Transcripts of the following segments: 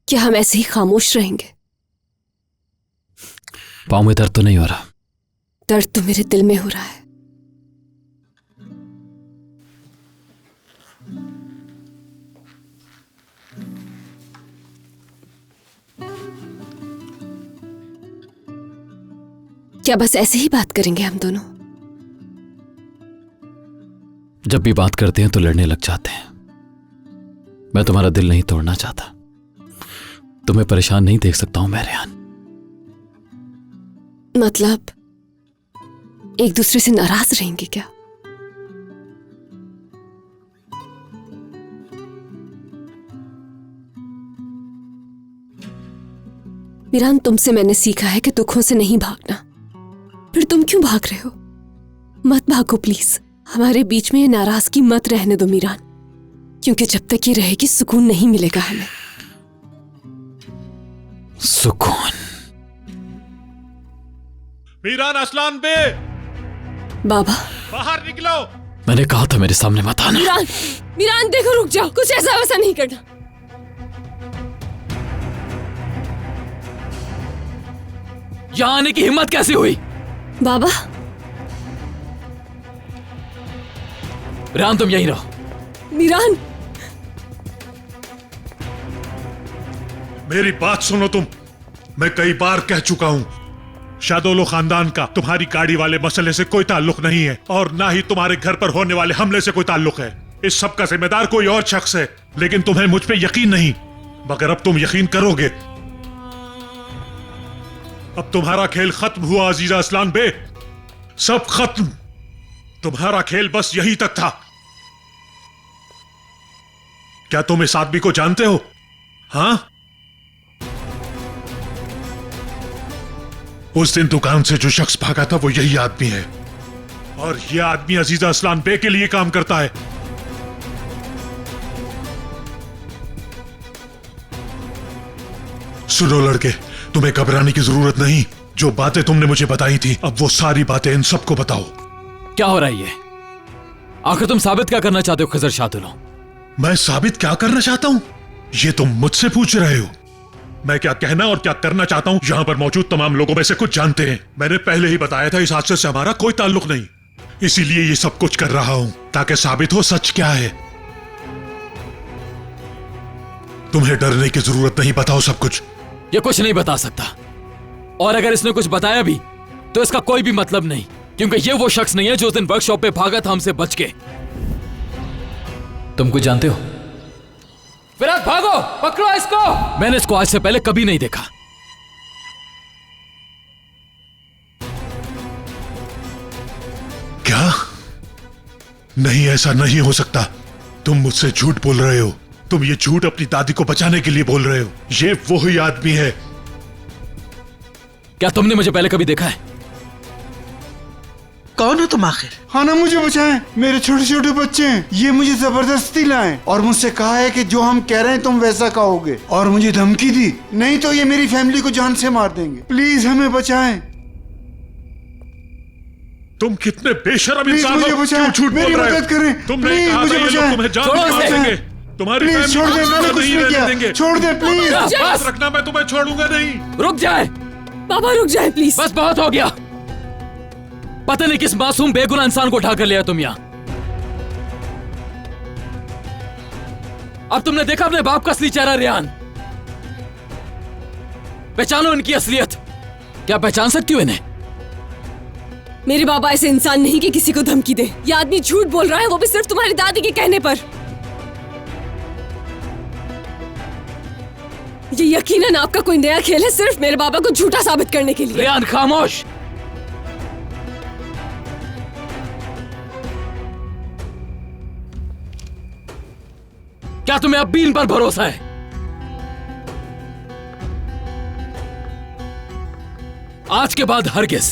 क्या हम ऐसे ही खामोश रहेंगे? पाँव में दर्द तो नहीं हो रहा? दर्द तो मेरे दिल में हो रहा है। क्या बस ऐसे ही बात करेंगे हम दोनों? जब भी बात करते हैं तो लड़ने लग जाते हैं। मैं तुम्हारा दिल नहीं तोड़ना चाहता, तुम्हें परेशान नहीं देख सकता हूं मैं रेहान। मतलब एक दूसरे से नाराज रहेंगे क्या? मीरान, तुमसे मैंने सीखा है कि दुखों से नहीं भागना। फिर तुम क्यों भाग रहे हो? मत भागो प्लीज। हमारे बीच में ये नाराजगी मत रहने दो मीरान, क्योंकि जब तक ये रहेगी सुकून नहीं मिलेगा हमें। सुकून? मीरान असलान बे, बाबा बाहर निकलो। मैंने कहा था मेरे सामने मत आना। मीरान, मीरान देखो, रुक जाओ, कुछ ऐसा वैसा नहीं करना। यहां आने की हिम्मत कैसे हुई? बाबा रेहान तुम यहीं रहो। मीरान, मेरी बात सुनो तुम। मैं कई बार कह चुका हूं, शादोलो खानदान का तुम्हारी गाड़ी वाले मसले से कोई ताल्लुक नहीं है, और ना ही तुम्हारे घर पर होने वाले हमले से कोई ताल्लुक है। इस सब का जिम्मेदार कोई और शख्स है, लेकिन तुम्हें मुझ पे यकीन नहीं। मगर अब तुम यकीन करोगे। अब तुम्हारा खेल खत्म हुआ अजीजा असलान बे, सब खत्म। तुम्हारा खेल बस यहीं तक था। क्या तुम इस आदमी को जानते हो? हाँ, उस दिन दुकान से जो शख्स भागा था वो यही आदमी है, और यह आदमी अजीजा असलान बे के लिए काम करता है। सुनो लड़के, तुम्हें घबराने की जरूरत नहीं। जो बातें तुमने मुझे बताई थी, अब वो सारी बातें इन सबको बताओ। क्या हो रहा है ये? आखिर तुम साबित क्या करना चाहते हो खजर शादुलो? मैं साबित क्या करना चाहता हूं, ये तुम मुझसे पूछ रहे हो? मैं क्या कहना और क्या करना चाहता हूं, यहां पर मौजूद तमाम लोगों में से कुछ जानते हैं। मैंने पहले ही बताया था, इस हादसे से हमारा कोई ताल्लुक नहीं। इसीलिए ये सब कुछ कर रहा हूं, ताकि साबित हो सच क्या है। तुम्हें डरने की जरूरत नहीं, बताओ सब कुछ। ये कुछ नहीं बता सकता, और अगर इसने कुछ बताया भी तो इसका कोई भी मतलब नहीं, क्योंकि ये वो शख्स नहीं है जो उस दिन वर्कशॉप पे भागा था हमसे बच के। तुम कुछ जानते हो? विराट भागो, पकड़ो इसको। मैंने इसको आज से पहले कभी नहीं देखा। क्या? नहीं, ऐसा नहीं हो सकता। तुम मुझसे झूठ बोल रहे हो। तुम ये झूठ अपनी दादी को बचाने के लिए बोल रहे हो। ये वही आदमी है। क्या तुमने मुझे पहले कभी देखा है? कौन हो तुम आखिर? हाँ ना, मुझे बचाएं। मेरे छोटे छोटे बच्चे हैं, ये मुझे जबरदस्ती लाए और मुझसे कहा है कि जो हम कह रहे हैं तुम वैसा कहोगे, और मुझे धमकी दी, नहीं तो ये मेरी फैमिली को जान से मार देंगे। प्लीज हमें बचाएं। तुम कितने बेशर्म प्लीज इंसान मुझे हो, बचाएं, क्यों झूठ मेरी बोल रहे हो? मदद करें। तुमने प्लीज कहा था मुझे ये लोग बचाएं। तुम्हें जान छोड़ो से मार इसे। देंगे। तुम्हारी प्लीज फैमिली छोड़ को दे, मैंने कुछ नहीं नहीं रहने किया। देंगे। छोड़ दे प्लीज। याद रखना, मैं तुम्हें छोड़ूंगा नहीं। रुक जाए बाबा रुक जाए प्लीज। बस, बहुत हो गया। पता नहीं किस मासूम बेगुनाह इंसान को उठा कर लिया तुम यहां। अब तुमने देखा अपने बाप का असली चेहरा रेहान। पहचानो इनकी असलियत। क्या पहचान सकती हो इन्हें? मेरे बाबा ऐसे इंसान नहीं कि किसी को धमकी दे। ये आदमी झूठ बोल रहा है, वो भी सिर्फ तुम्हारी दादी के कहने पर। ये यकीनन आपका कोई नया खेल है, सिर्फ मेरे बाबा को झूठा साबित करने के लिए। रेहान खामोश। क्या तुम्हें अब भी इन पर भरोसा है? आज के बाद हरगिज़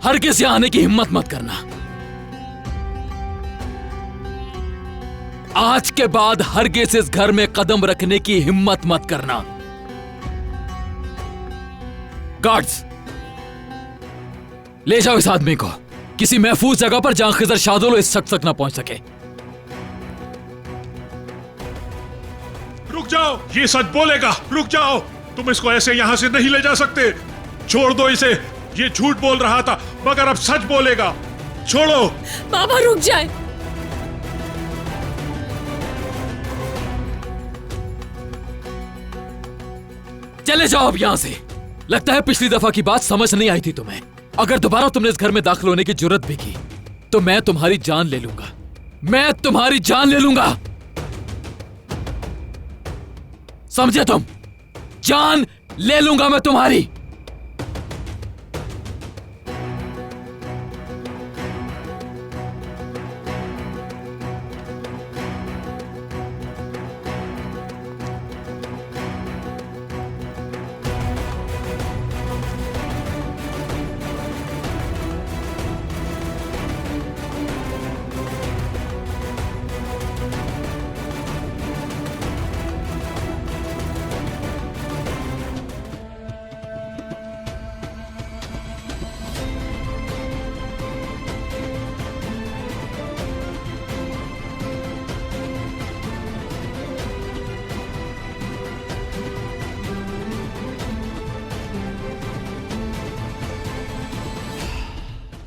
हरगिज़ यहां आने की हिम्मत मत करना। आज के बाद हरगिज़ इस घर में कदम रखने की हिम्मत मत करना। गार्ड्स, ले जाओ इस आदमी को किसी महफूज जगह पर जहां खिजर शादुलो इस शख्स तक ना पहुंच सके। जाओ, ये सच बोलेगा। रुक जाओ, तुम इसको ऐसे यहाँ से नहीं ले जा सकते। छोड़ दो इसे, ये झूठ बोल रहा था मगर अब सच बोलेगा। छोड़ो। बाबा रुक जाए। चले जाओ अब यहाँ से। लगता है पिछली दफा की बात समझ नहीं आई थी तुम्हें। अगर दोबारा तुमने इस घर में दाखिल होने की जुर्रत भी की तो मैं तुम्हारी जान ले लूंगा। मैं तुम्हारी जान ले लूंगा, समझे तुम? जान ले लूंगा मैं तुम्हारी।